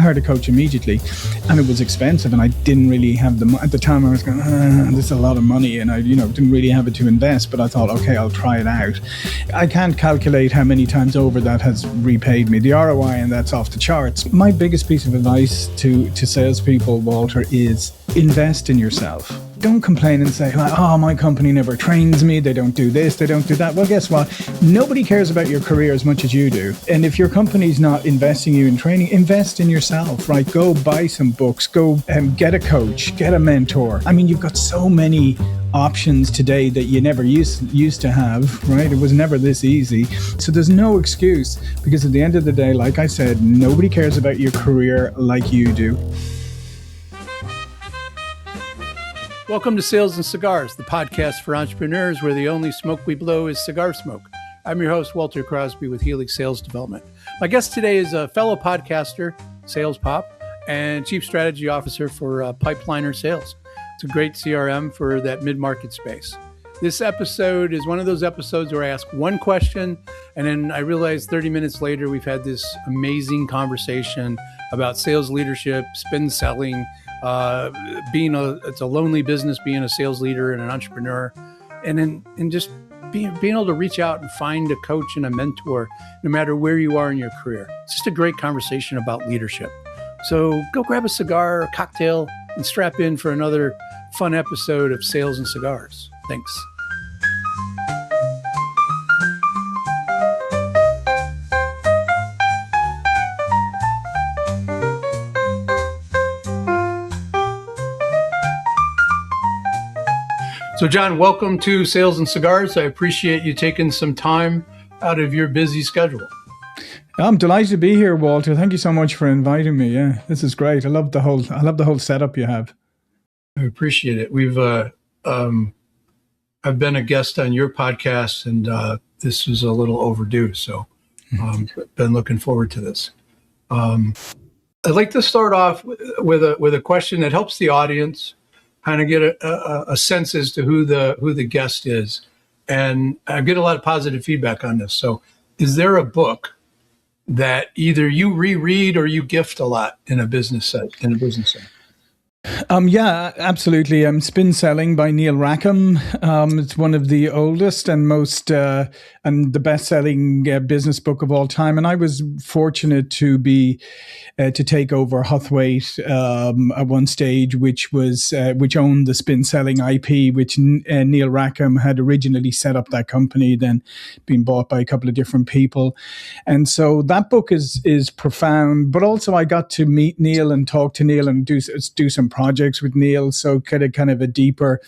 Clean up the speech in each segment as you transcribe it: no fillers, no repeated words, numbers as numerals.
hired a coach immediately, and it was expensive, and I didn't really have at the time I was going, this is a lot of money, and I didn't really have it to invest, but I thought, okay, I'll try it out. I can't calculate how many times over that has repaid me. The ROI, and that's off the charts. My biggest piece of advice to salespeople, Walter, is invest in yourself. Don't complain and say, oh, my company never trains me. They don't do this. They don't do that. Well, guess what? Nobody cares about your career as much as you do. And if your company's not investing you in training, invest in yourself, right? Go buy some books. Go get a coach, get a mentor. I mean, you've got so many options today that you never used to have, right? It was never this easy. So there's no excuse, because at the end of the day, like I said, nobody cares about your career like you do. Welcome to Sales and Cigars, the podcast for entrepreneurs where the only smoke we blow is cigar smoke. I'm your host, Walter Crosby with Helix Sales Development. My guest today is a fellow podcaster, Sales Pop, and Chief Strategy Officer for Pipeliner Sales. It's a great CRM for that mid-market space. This episode is one of those episodes where I ask one question, and then I realize 30 minutes later, we've had this amazing conversation about sales leadership, spin selling, it's a lonely business being a sales leader and an entrepreneur, and just being able to reach out and find a coach and a mentor no matter where you are in your career. It's just a great conversation about leadership. So go grab a cigar, a cocktail, and strap in for another fun episode of Sales and Cigars. Thanks. So John, welcome to Sales and Cigars. I appreciate you taking some time out of your busy schedule. I'm delighted to be here, Walter. Thank you so much for inviting me. Yeah, this is great. I love the whole setup you have. I appreciate it. I've been a guest on your podcast, and this is a little overdue. So been looking forward to this. I'd like to start off with a question that helps the audience kind of get a sense as to who the guest is. And I get a lot of positive feedback on this. So is there a book that either you reread or you gift a lot in a business setting? Yeah, absolutely. Spin Selling by Neil Rackham. It's one of the oldest and most and the best-selling business book of all time. And I was fortunate to take over Huthwaite at one stage, which owned the Spin Selling IP, which Neil Rackham had originally set up that company, then been bought by a couple of different people. And so that book is profound. But also, I got to meet Neil and talk to Neil and do some projects with Neil, so kind of a deeper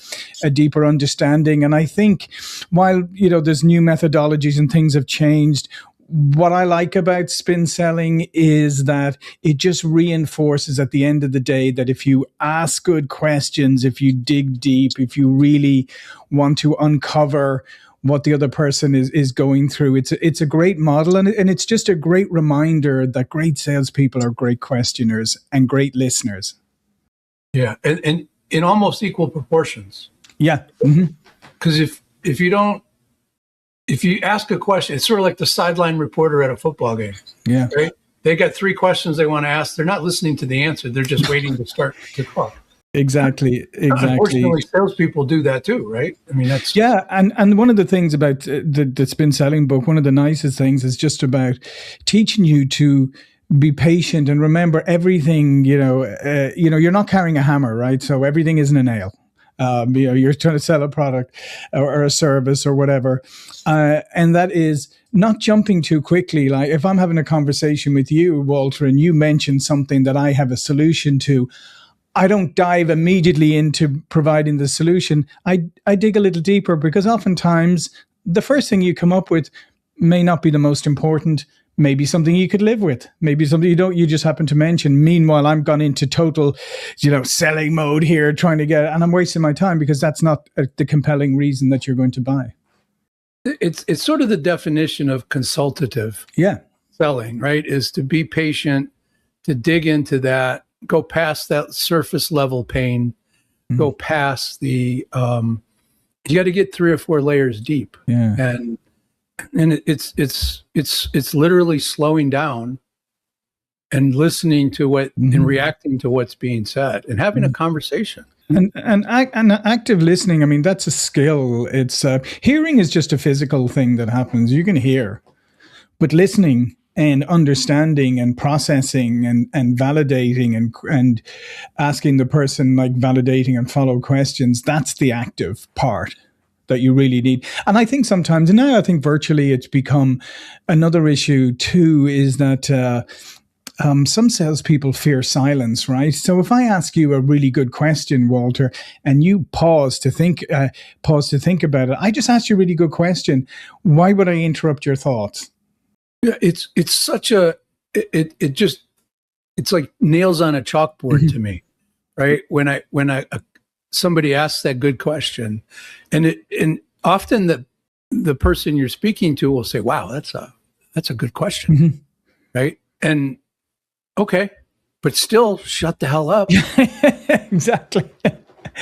understanding. And I think while there's new methodologies and things have changed, what I like about spin selling is that it just reinforces at the end of the day that if you ask good questions, if you dig deep, if you really want to uncover what the other person is going through, it's a great model, and it's just a great reminder that great salespeople are great questioners and great listeners. Yeah, and in almost equal proportions. Yeah. Because if you ask a question, it's sort of like the sideline reporter at a football game. Yeah. Right? They got 3 questions they want to ask. They're not listening to the answer. They're just waiting to start to talk. Exactly. Unfortunately, salespeople do that too, right? I mean, that's... Yeah, and one of the things about the Spin Selling book, one of the nicest things is just about teaching you to be patient and remember everything. You're not carrying a hammer, right? So everything isn't a nail. You're trying to sell a product or a service or whatever, and that is not jumping too quickly. Like if I'm having a conversation with you, Walter, and you mention something that I have a solution to, I don't dive immediately into providing the solution. I dig a little deeper, because oftentimes the first thing you come up with may not be the most important. Maybe something you could live with. Maybe something you just happen to mention. Meanwhile, I'm gone into total, selling mode here, trying to get, and I'm wasting my time because that's not the compelling reason that you're going to buy. It's sort of the definition of consultative selling, right? Is to be patient, to dig into that, go past that surface level pain, go past the, you got to get 3 or 4 layers deep. Yeah. And it's literally slowing down and listening to what and reacting to what's being said and having a conversation. And active listening, I mean, that's a skill. It's hearing is just a physical thing that happens. You can hear, but listening and understanding and processing and validating and asking the person, like, validating and follow questions, that's the active part that you really need. And I think sometimes, and now I think virtually it's become another issue too, is that some salespeople fear silence, right? So if I ask you a really good question, Walter, and you pause to think about it, I just asked you a really good question. Why would I interrupt your thoughts? Yeah, it's such a it's like nails on a chalkboard to me, right? When somebody asks that good question, and often the person you're speaking to will say, "Wow, that's a good question," right? And okay, but still shut the hell up. Exactly.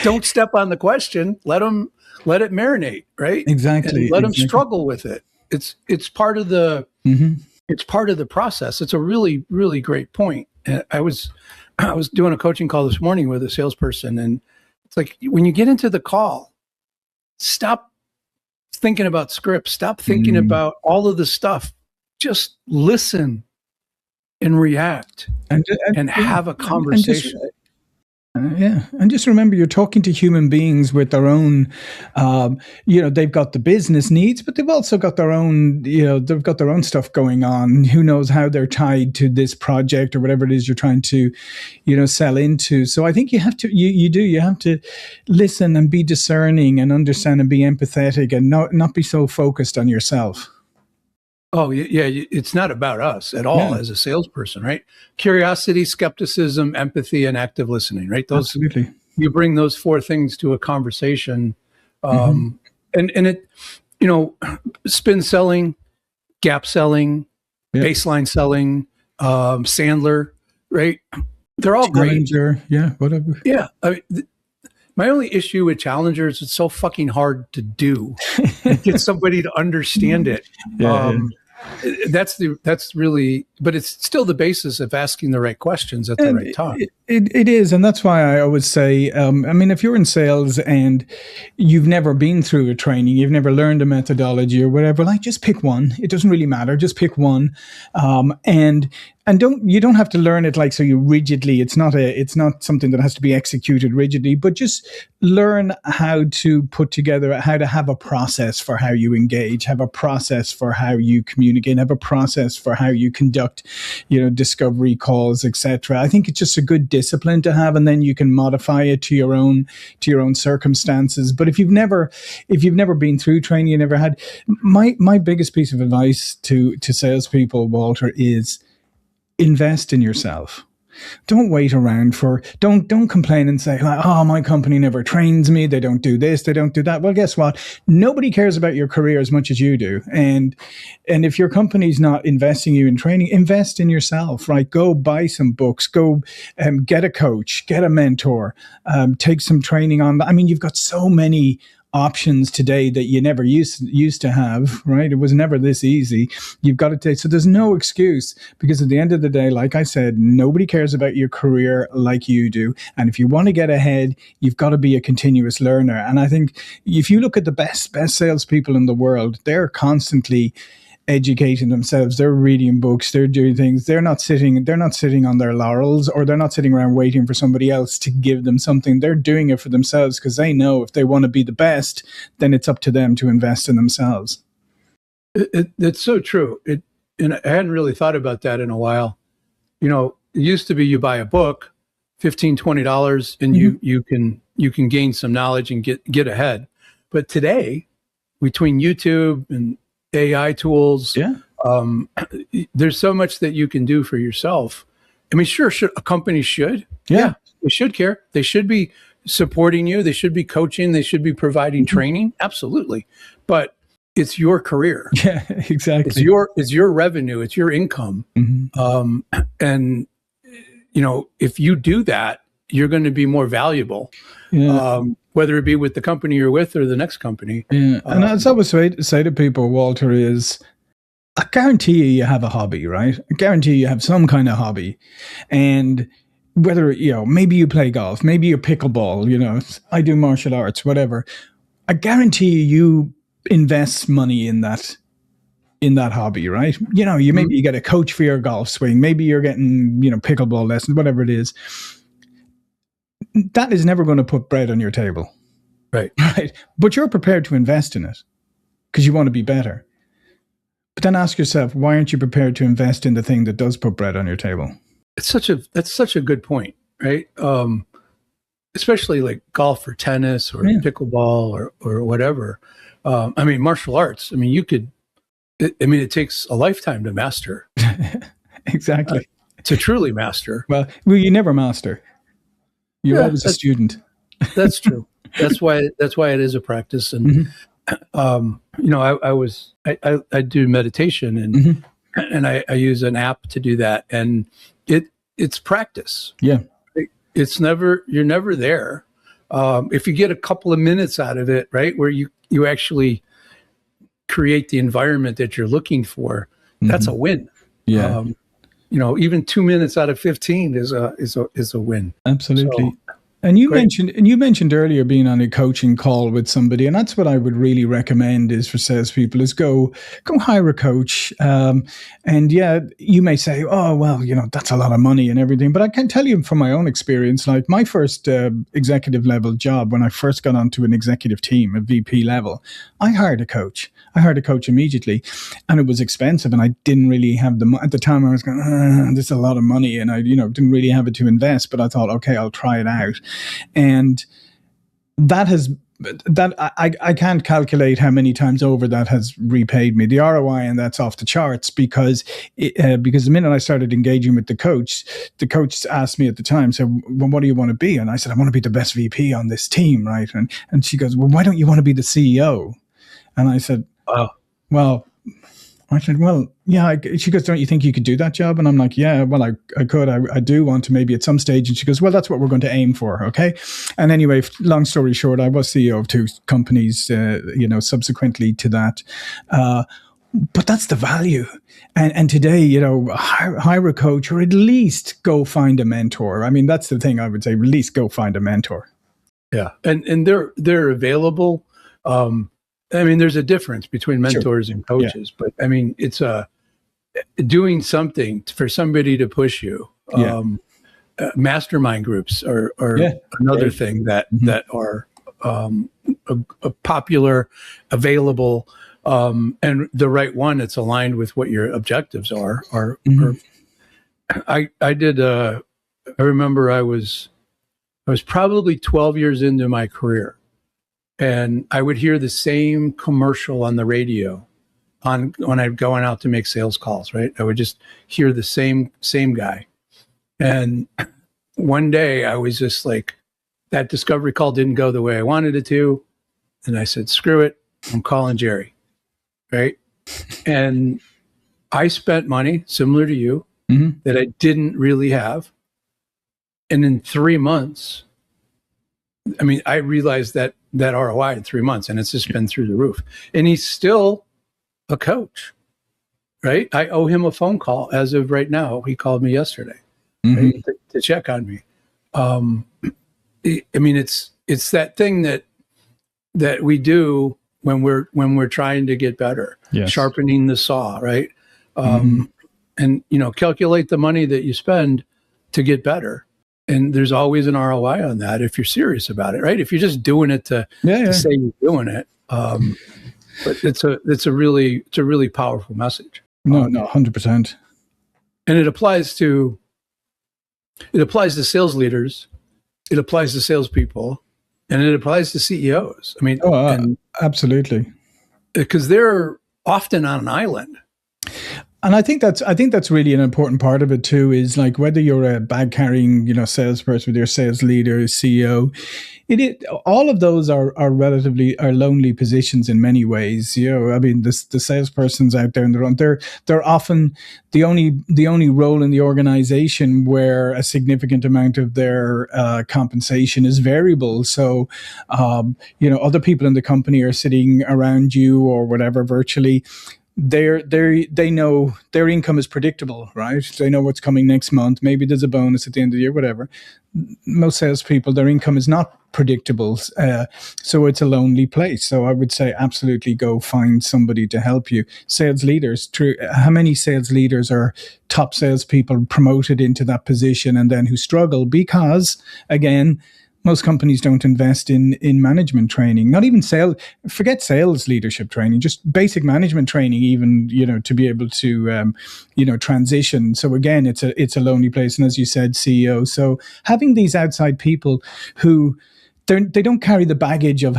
Don't step on the question. Let it marinate, right? Exactly. And let them struggle with it. It's part of the it's part of the process. It's a really, really great point. And I was doing a coaching call this morning with a salesperson, and it's like, when you get into the call, stop thinking about scripts, stop thinking about all of the stuff. Just listen and react and have a conversation. And just remember, you're talking to human beings with their own, they've got the business needs, but they've also got their own, they've got their own stuff going on. Who knows how they're tied to this project or whatever it is you're trying to, sell into. So I think you have to, you have to listen and be discerning and understand and be empathetic and not be so focused on yourself. Oh, yeah. It's not about us at all as a salesperson, right? Curiosity, skepticism, empathy, and active listening, right? Those, absolutely. You bring those four things to a conversation. And it, spin selling, gap selling, baseline selling, Sandler, right? They're all Challenger, great. Yeah, whatever. Yeah. I mean, my only issue with Challenger is it's so fucking hard to do and get somebody to understand it. That's really, but it's still the basis of asking the right questions at the right time. It is. And that's why I always say, if you're in sales and you've never been through a training, you've never learned a methodology or whatever, like, just pick one. It doesn't really matter. Just pick one. And you don't have to learn it like so you rigidly. It's not something that has to be executed rigidly, but just learn how to put together, how to have a process for how you engage, have a process for how you communicate, have a process for how you conduct, discovery calls, etc. I think it's just a good discipline to have, and then you can modify it to your own circumstances. But if you've never been through training, you never had, my biggest piece of advice to salespeople, Walter, is invest in yourself. Don't wait around don't complain and say, oh, my company never trains me. They don't do this. They don't do that. Well, guess what? Nobody cares about your career as much as you do. And if your company's not investing you in training, invest in yourself, right? Go buy some books, go get a coach, get a mentor, take some training on. I mean, you've got so many options today that you never used to have, right? It was never this easy. You've got to take, so there's no excuse, because at the end of the day, like I said, nobody cares about your career like you do. And if you want to get ahead, you've got to be a continuous learner. And I think if you look at the best salespeople in the world, they're constantly educating themselves. They're reading books. They're doing things. They're not sitting on their laurels, or they're not sitting around waiting for somebody else to give them something. They're doing it for themselves, because they know if they want to be the best, then it's up to them to invest in themselves. It's so true. And I hadn't really thought about that in a while. It used to be you buy a book, $15, $20, and you can gain some knowledge and get ahead. But today, between YouTube and AI tools, there's so much that you can do for yourself. I mean, sure, a company should. Yeah, they should care. They should be supporting you. They should be coaching. They should be providing training. Absolutely. But it's your career. Yeah, exactly. It's your revenue. It's your income. And if you do that, you're going to be more valuable. Whether it be with the company you're with or the next company. Yeah. And as I always say to people, Walter, is I guarantee you have a hobby, right? I guarantee you have some kind of hobby. And whether, maybe you play golf, maybe you pickleball, I do martial arts, whatever. I guarantee you invest money in that hobby, right? Maybe you get a coach for your golf swing. Maybe you're getting, pickleball lessons, whatever it is. That is never going to put bread on your table. Right. Right. But you're prepared to invest in it because you want to be better. But then ask yourself, why aren't you prepared to invest in the thing that does put bread on your table? That's such a good point, right? Especially like golf or tennis or pickleball or whatever. Martial arts. It takes a lifetime to master. Exactly. To truly master. Well, you nenever master. You're always a student. That's true. That's why it is a practice. And I do meditation and I use an app to do that, and it's practice. Yeah. You're never there. If you get a couple of minutes out of it, right, where you actually create the environment that you're looking for, that's a win. Yeah. Even 2 minutes out of 15 is a win. Absolutely. So, and you mentioned earlier being on a coaching call with somebody, and that's what I would really recommend is for salespeople is go hire a coach. And you may say, oh, well, that's a lot of money and everything. But I can tell you from my own experience, like my first executive level job, when I first got onto an executive team, a VP level, I hired a coach. I hired a coach immediately, and it was expensive, and I didn't really have at the time I was going, this is a lot of money, and I, didn't really have it to invest, but I thought, okay, I'll try it out. And I can't calculate how many times over that has repaid me. The ROI and that's off the charts because the minute I started engaging with the coach asked me at the time, said, well, what do you want to be? And I said, I want to be the best VP on this team, right? And she goes, well, why don't you want to be the CEO? And I said, well, yeah. She goes, don't you think you could do that job? And I'm like, yeah, well, I could. I do want to maybe at some stage. And she goes, well, that's what we're going to aim for. Okay. And anyway, long story short, I was CEO of 2 companies, subsequently to that. But that's the value. And today, hire a coach or at least go find a mentor. That's the thing I would say, at least go find a mentor. Yeah. And they're available. There's a difference between mentors and coaches, but it's doing something for somebody to push you. Mastermind groups are another thing that are a popular, available, and the right one that's aligned with what your objectives are. I remember I was probably 12 years into my career. And I would hear the same commercial on the radio when I'm going out to make sales calls, right? I would just hear the same guy. And one day I was just like, that discovery call didn't go the way I wanted it to. And I said, screw it. I'm calling Jerry, right? And I spent money similar to you that I didn't really have. And in 3 months, I realized that ROI in 3 months, and it's just been through the roof. And he's still a coach, right? I owe him a phone call as of right now. He called me yesterday right, to check on me. It's that thing that we do when we're trying to get better, sharpening the saw, right? And calculate the money that you spend to get better. And there's always an ROI on that if you're serious about it, right? If you're just doing it to say you're doing it, but it's a really powerful message. No, 100%. And it applies to sales leaders, it applies to salespeople, and it applies to CEOs. Absolutely, because they're often on an island. And I think that's really an important part of it too, is like whether you're a bag carrying, salesperson with your sales leader, CEO, all of those are lonely positions in many ways. The salesperson's out there on their own. They're often the only role in the organization where a significant amount of their compensation is variable. So, other people in the company are sitting around you or whatever virtually. they know their income is predictable, right? They know what's coming next month. Maybe there's a bonus at the end of the year, whatever. Most salespeople, their income is not predictable, so it's a lonely place. So I would say absolutely go find somebody to help you. Sales leaders, how many sales leaders are top salespeople promoted into that position and then who struggle because, again, most companies don't invest in management training, not even forget sales leadership training, just basic management training, even, to be able to, transition. So again, it's a lonely place. And as you said, CEO. So having these outside people who, they don't carry the baggage of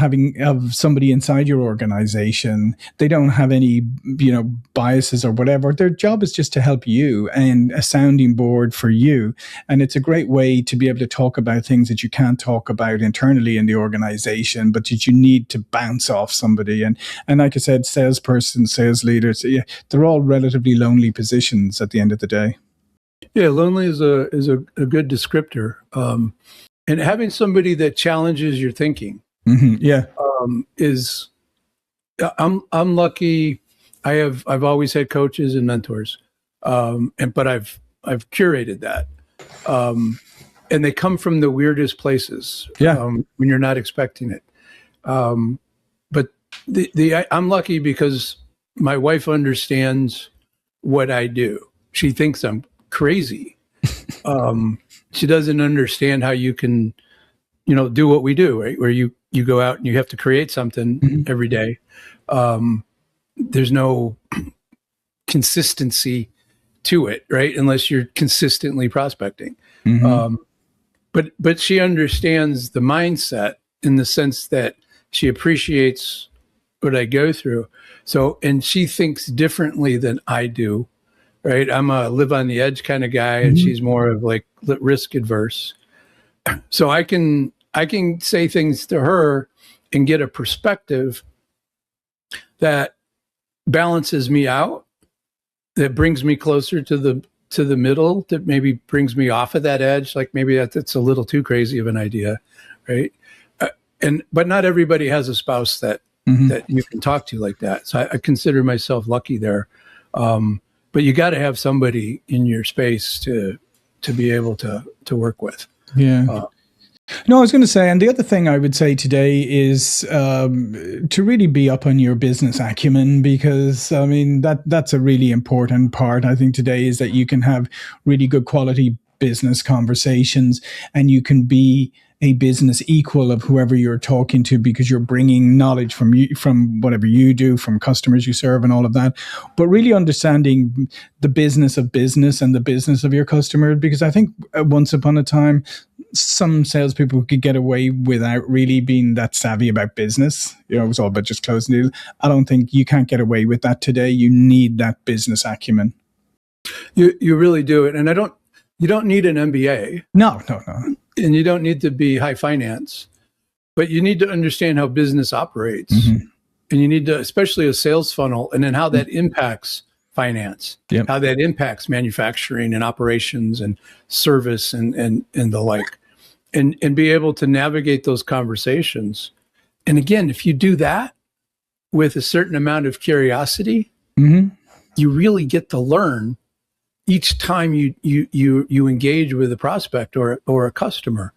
somebody inside your organization. They don't have any, biases or whatever. Their job is just to help you and a sounding board for you. And it's a great way to be able to talk about things that you can't talk about internally in the organization, but that you need to bounce off somebody. And like I said, salesperson, sales leaders, yeah, they're all relatively lonely positions at the end of the day. Yeah, lonely is a good descriptor. And having somebody that challenges your thinking, is. I'm lucky. I've always had coaches and mentors, but I've curated that, and they come from the weirdest places. When you're not expecting it. But I'm lucky because my wife understands what I do. She thinks I'm crazy. She doesn't understand how you can, do what we do, right? Where you go out and you have to create something every day. There's no consistency to it, right? Unless you're consistently prospecting. But she understands the mindset in the sense that she appreciates what I go through. So, and she thinks differently than I do. Right. I'm a live on the edge kind of guy, and she's more of like risk adverse. So I can say things to her and get a perspective that balances me out, that brings me closer to the middle, that maybe brings me off of that edge. Like maybe that's a little too crazy of an idea. Right. But not everybody has a spouse that you can talk to like that. So I consider myself lucky there. But you got to have somebody in your space to be able to work with. Yeah. No, I was going to say, and the other thing I would say today is to really be up on your business acumen, because I mean that's a really important part. I think today is that you can have really good quality business conversations, and you can be a business equal of whoever you're talking to, because you're bringing knowledge from whatever you do, from customers you serve and all of that, but really understanding the business of business and the business of your customer. Because I think once upon a time, some salespeople could get away without really being that savvy about business. It was all about just closing the deal. I don't think you can't get away with that today. You need that business acumen. You really do it. And you don't need an MBA. No. And you don't need to be high finance, but you need to understand how business operates. And you need to, especially a sales funnel, and then how that impacts finance, how that impacts manufacturing and operations and service and the like, and be able to navigate those conversations. And again, if you do that with a certain amount of curiosity, you really get to learn each time you engage with a prospect or a customer,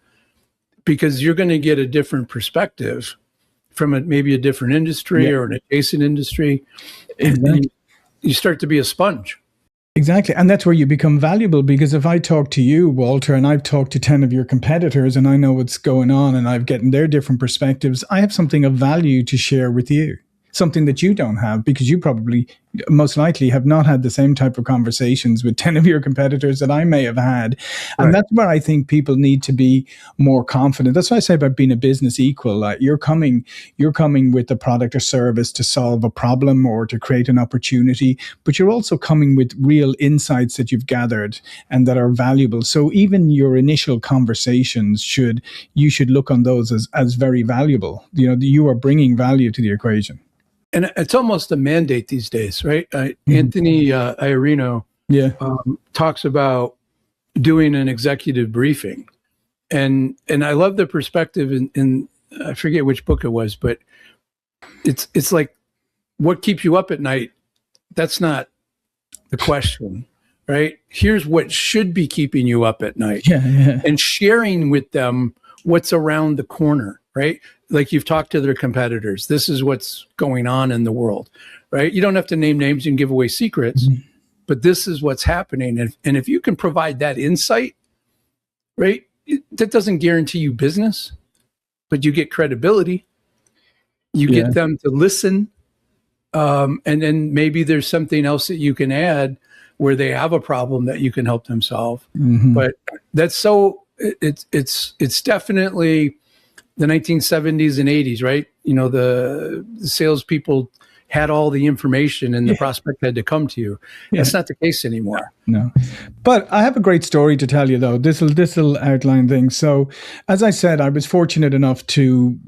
because you're going to get a different perspective from maybe a different industry or an adjacent industry. And you start to be a sponge. Exactly. And that's where you become valuable, because if I talk to you, Walter, and I've talked to 10 of your competitors and I know what's going on and I've gotten their different perspectives, I have something of value to share with you. Something that you don't have, because you probably most likely have not had the same type of conversations with 10 of your competitors that I may have had. And that's where I think people need to be more confident. That's what I say about being a business equal. You're coming with a product or service to solve a problem or to create an opportunity, but you're also coming with real insights that you've gathered and that are valuable. So even your initial conversations you should look on those as very valuable. You are bringing value to the equation. And it's almost a mandate these days, right? Anthony Iarino talks about doing an executive briefing. And I love the perspective in I forget which book it was, but it's like, what keeps you up at night that's not the question, right? Here's what should be keeping you up at night, and sharing with them what's around the corner, right? Like you've talked to their competitors. This is what's going on in the world, right? You don't have to name names and give away secrets, but this is what's happening. And if you can provide that insight, right, that doesn't guarantee you business, but you get credibility. You get them to listen. And then maybe there's something else that you can add where they have a problem that you can help them solve. But that's it's definitely the 1970s and 80s, right? You know, the salespeople had all the information and the prospect had to come to you. That's not the case anymore. No. But I have a great story to tell you, though. This'll outline things. So, as I said, I was fortunate enough to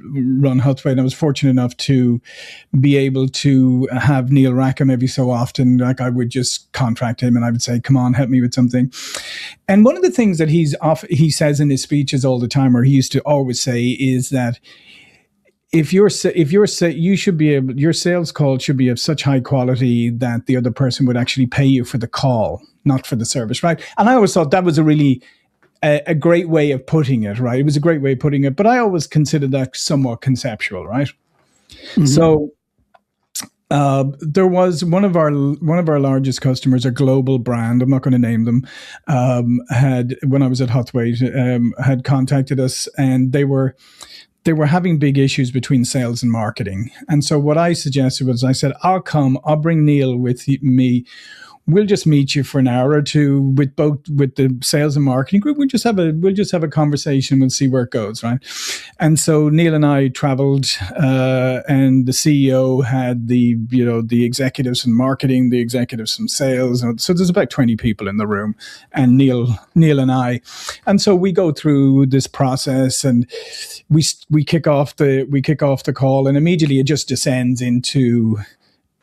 run Huthway, and I was fortunate enough to be able to have Neil Rackham every so often. Like, I would just contract him and I would say, come on, help me with something. And one of the things that he says in his speeches all the time, or he used to always say, is that your sales call should be of such high quality that the other person would actually pay you for the call, not for the service, right? And I always thought that was a really a great way of putting it, right? It was a great way of putting it, but I always considered that somewhat conceptual, right? So there was one of our largest customers, a global brand, I'm not going to name them, had, when I was at Huthway, had contacted us, and they were having big issues between sales and marketing. And so what I suggested was, I said, I'll bring Neil with me. We'll just meet you for an hour or two with the sales and marketing group. We'll just have a conversation. We'll see where it goes, right? And so Neil and I traveled, and the CEO had the executives from marketing, the executives from sales. So there's about 20 people in the room, and Neil and I. And so we go through this process, and we kick off the call, and immediately it just descends into,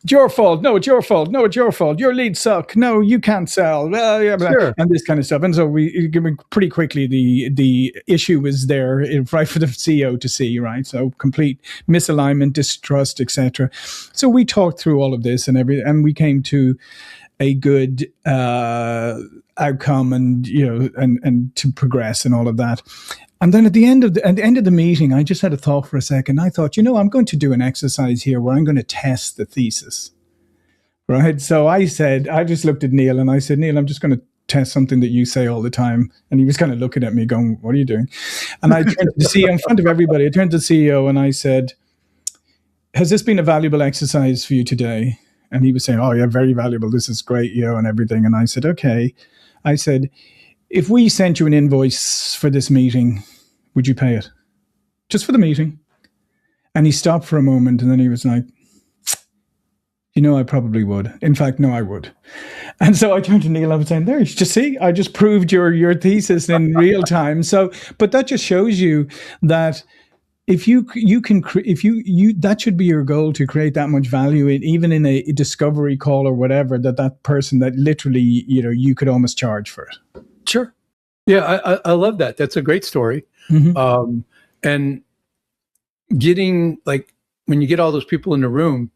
it's your fault. No, it's your fault. No, it's your fault. Your leads suck. No, you can't sell. Sure. And this kind of stuff. And so we pretty quickly, the issue was there right for the CEO to see, right? So complete misalignment, distrust, etc. So we talked through all of this and we came to a good outcome, and and to progress and all of that. And then at the end of the meeting, I just had a thought for a second. I thought, I'm going to do an exercise here where I'm going to test the thesis, right? So I just looked at Neil and I said, Neil, I'm just going to test something that you say all the time. And he was kind of looking at me going, what are you doing? And I turned to the CEO in front of everybody. I turned to the CEO and I said, has this been a valuable exercise for you today? And he was saying, oh yeah, very valuable. This is great, and everything. And I said, okay. I said, if we sent you an invoice for this meeting, would you pay it? Just for the meeting? And he stopped for a moment, and then he was like, I probably would. In fact, no, I would. And so I turned to Neil. I was saying, there, you just see, I just proved your thesis in real time. So, but that just shows you that if that should be your goal, to create that much value, even in a discovery call or whatever, that person that literally, you could almost charge for it. Sure. Yeah, I love that. That's a great story. And getting, like, when you get all those people in the room,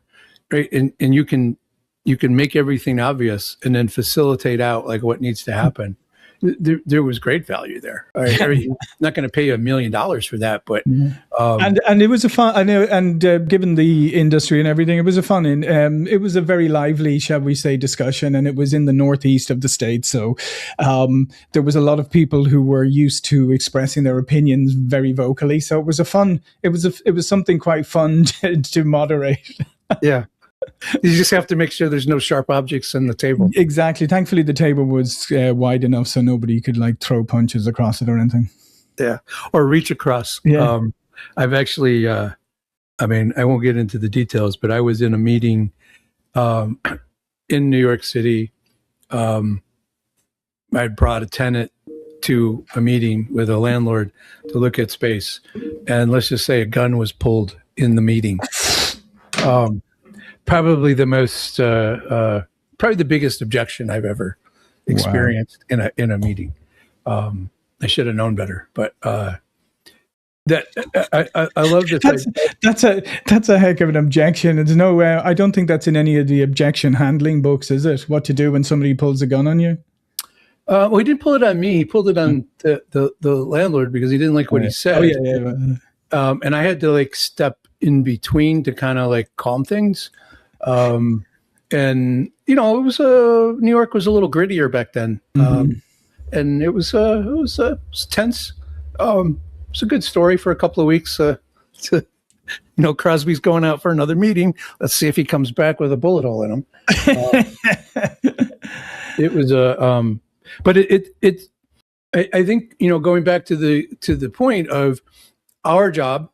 right, and you can make everything obvious and then facilitate out like what needs to happen. There was great value there. I'm not going to pay you $1 million for that, but and it was a fun. I know, and given the industry and everything, it was a fun. It was a very lively, shall we say, discussion, and it was in the northeast of the state. So there was a lot of people who were used to expressing their opinions very vocally. So it was a fun. It was something quite fun to moderate. Yeah. You just have to make sure there's no sharp objects on the table. Exactly. Thankfully, the table was wide enough so nobody could throw punches across it or anything. Yeah, or reach across. Yeah. I've actually, I won't get into the details, but I was in a meeting in New York City. I brought a tenant to a meeting with a landlord to look at space, and let's just say a gun was pulled in the meeting. Probably the most, probably the biggest objection I've ever experienced in a meeting. I should have known better, but That I love this. That's a heck of an objection. There's no way. I don't think that's in any of the objection handling books, is it? What to do when somebody pulls a gun on you? Well, he didn't pull it on me. He pulled it on the landlord because he didn't like what he said. Oh yeah. And I had to like step in between to kind of like calm things. And it was New York was a little grittier back then, and it was tense. It's a good story for a couple of weeks. Crosby's going out for another meeting. Let's see if he comes back with a bullet hole in him. It was but I think going back to the point of our job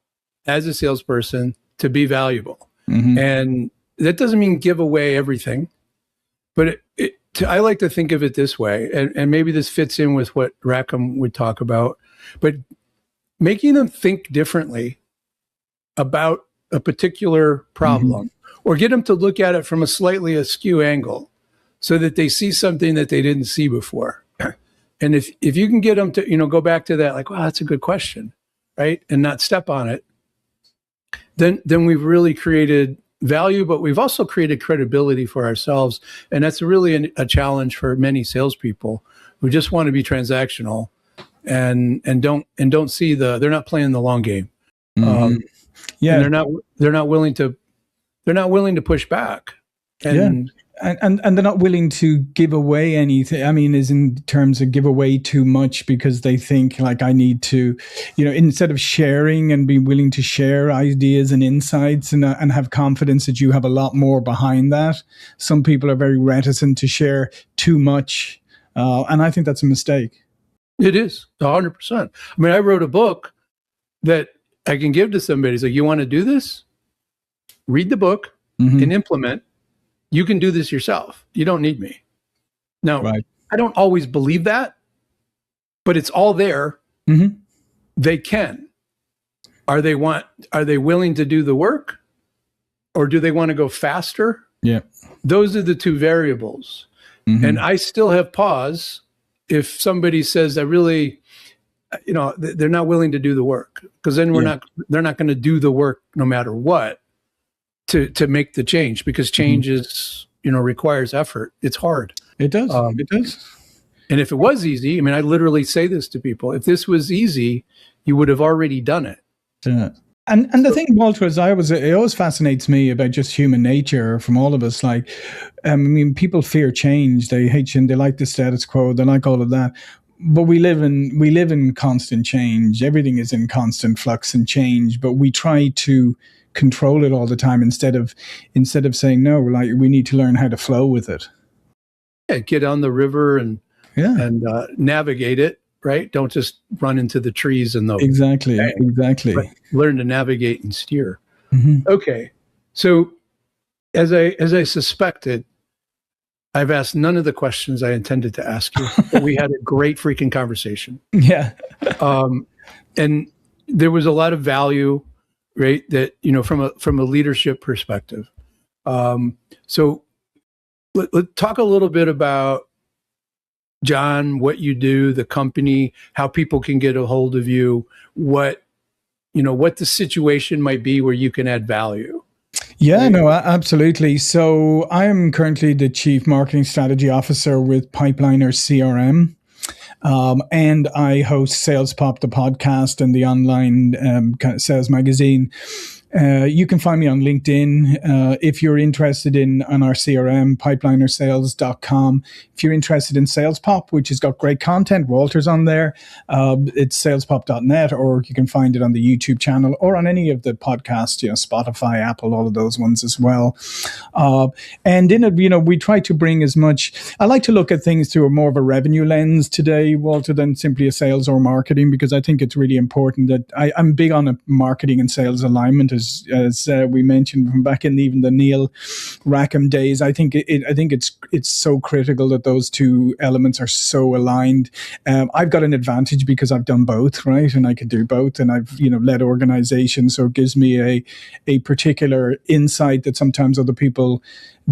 as a salesperson to be valuable, and that doesn't mean give away everything, but I like to think of it this way, and maybe this fits in with what Rackham would talk about, but making them think differently about a particular problem, or get them to look at it from a slightly askew angle so that they see something that they didn't see before. And if you can get them to, go back to that, like, wow, that's a good question, right? And not step on it, then we've really created value, but we've also created credibility for ourselves. And that's really a challenge for many salespeople who just want to be transactional and don't see they're not playing the long game. And they're not willing to push back. And they're not willing to give away anything. I mean, is in terms of give away too much because they think like I need to, instead of sharing and be willing to share ideas and insights and have confidence that you have a lot more behind that. Some people are very reticent to share too much. And I think that's a mistake. It is 100%. I mean, I wrote a book that I can give to somebody. It's like, you want to do this? Read the book and implement. You can do this yourself. You don't need me. Now, I don't always believe that, but it's all there. They can. Are they willing to do the work, or do they want to go faster? Yeah. Those are the two variables. And I still have pause if somebody says that really, they're not willing to do the work, because then they're not going to do the work no matter what to make the change, because change is, requires effort. It's hard. It does. It does. And if it was easy, I mean, I literally say this to people, if this was easy, you would have already done it. Yeah. And the thing, Walter, is it always fascinates me about just human nature from all of us. Like, people fear change. They hate change. They like the status quo. They like all of that. But we live in constant change. Everything is in constant flux and change. But we try to control it all the time instead of saying no. Like, we need to learn how to flow with it. Yeah, get on the river and navigate it. Right? Don't just run into the trees and the exactly. But learn to navigate and steer. Okay, so as I suspected, I've asked none of the questions I intended to ask you, but we had a great freaking conversation. Yeah, and there was a lot of value, right? That from a leadership perspective. So let's talk a little bit about John, what you do, the company, how people can get a hold of you, what the situation might be where you can add value. Yeah, no, absolutely. So I am currently the Chief Marketing Strategy Officer with Pipeliner CRM. And I host Sales Pop, the podcast, and the online sales magazine. You can find me on LinkedIn. If you're interested in our CRM, pipelinersales.com. If you're interested in Sales Pop, which has got great content, Walter's on there. It's salespop.net, or you can find it on the YouTube channel or on any of the podcasts, Spotify, Apple, all of those ones as well. And in it, we try to bring as much. I like to look at things through more of a revenue lens today, Walter, than simply a sales or marketing, because I think it's really important that I'm big on a marketing and sales alignment, as as we mentioned from back in even the Neil Rackham days. I think it's so critical that those two elements are so aligned. I've got an advantage because I've done both, right? And I can do both, and I've led organizations, so it gives me a particular insight that sometimes other people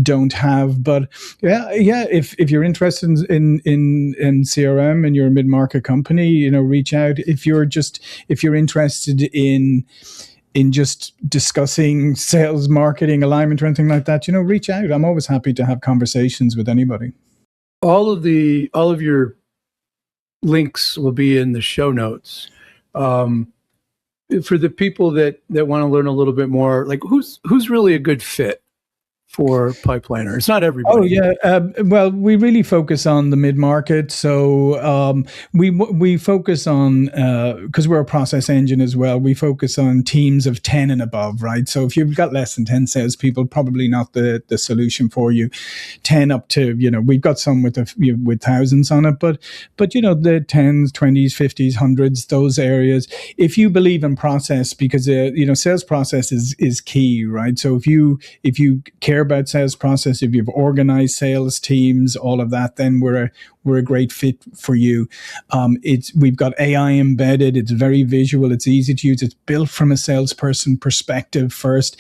don't have. But if you're interested in CRM and you're a mid-market company, reach out. If you're interested in just discussing sales, marketing, alignment, or anything like that, reach out. I'm always happy to have conversations with anybody. All of your links will be in the show notes. For the people that want to learn a little bit more, like who's really a good fit for Pipeliner? It's not everybody. Oh yeah. Well, we really focus on the mid-market. So we focus on, because we're a process engine as well, we focus on teams of 10 and above, right? So if you've got less than 10 salespeople, probably not the solution for you. 10 up to, we've got some with thousands on it, but the 10s, 20s, 50s, 100s, those areas. If you believe in process, because sales process is key, right? So if you care about sales process, if you've organized sales teams, all of that, then we're a great fit for you. We've got AI embedded. It's very visual. It's easy to use. It's built from a salesperson perspective first.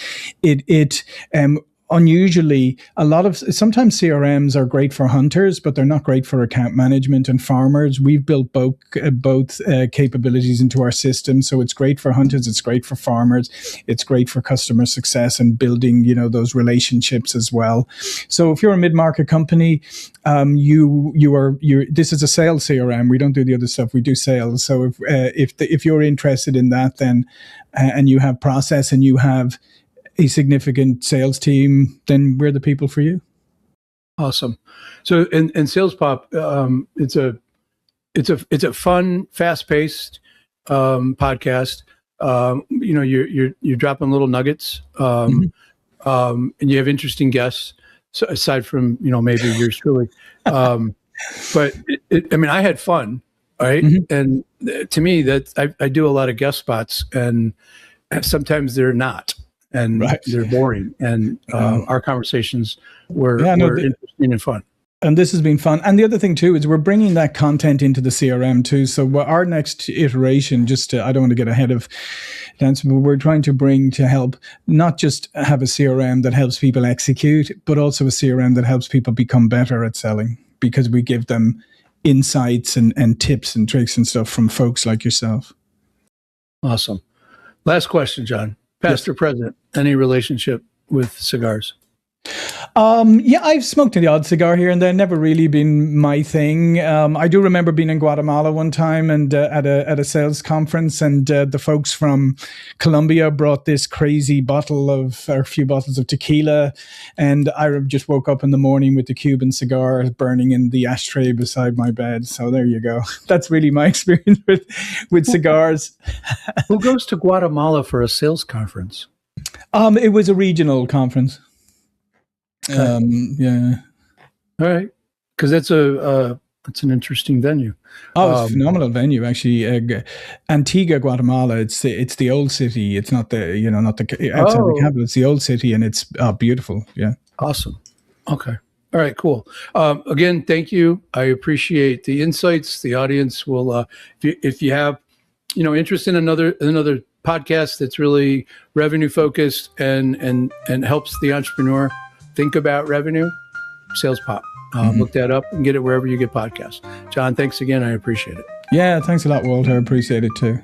Unusually, sometimes CRMs are great for hunters, but they're not great for account management and farmers. We've built both capabilities into our system, so it's great for hunters, it's great for farmers, it's great for customer success and building, those relationships as well. So if you're a mid-market company, this is a sales CRM. We don't do the other stuff. We do sales. So if you're interested in that, then and you have process and you have a significant sales team, then we're the people for you. Awesome. So in Sales Pop, it's a fun, fast-paced podcast. You're dropping little nuggets, and you have interesting guests. So aside from maybe yours truly, but I had fun, right? And to me, that I do a lot of guest spots, and sometimes they're not. And they're boring. And our conversations were interesting and fun. And this has been fun. And the other thing too is we're bringing that content into the CRM too. So our next iteration, I don't want to get ahead of that, but we're trying to help not just have a CRM that helps people execute, but also a CRM that helps people become better at selling, because we give them insights and tips and tricks and stuff from folks like yourself. Awesome. Last question, John. Past or present, any relationship with cigars? I've smoked the odd cigar here and there. Never really been my thing. I do remember being in Guatemala one time and at a sales conference, and the folks from Colombia brought this crazy a few bottles of tequila, and I just woke up in the morning with the Cuban cigar burning in the ashtray beside my bed. So there you go. That's really my experience with cigars. Who goes to Guatemala for a sales conference? It was a regional conference. Yeah. All right. Because that's an interesting venue. Oh, it's a phenomenal venue, actually. Antigua, Guatemala. It's the old city. It's not the outside the capital. It's the old city, and it's beautiful. Yeah. Awesome. Okay. All right. Cool. Again, thank you. I appreciate the insights. The audience will, if you have, interest in another podcast that's really revenue focused and helps the entrepreneur think about revenue, Sales Pop. Look that up and get it wherever you get podcasts. John, thanks again. I appreciate it. Yeah, thanks a lot, Walter. I appreciate it too.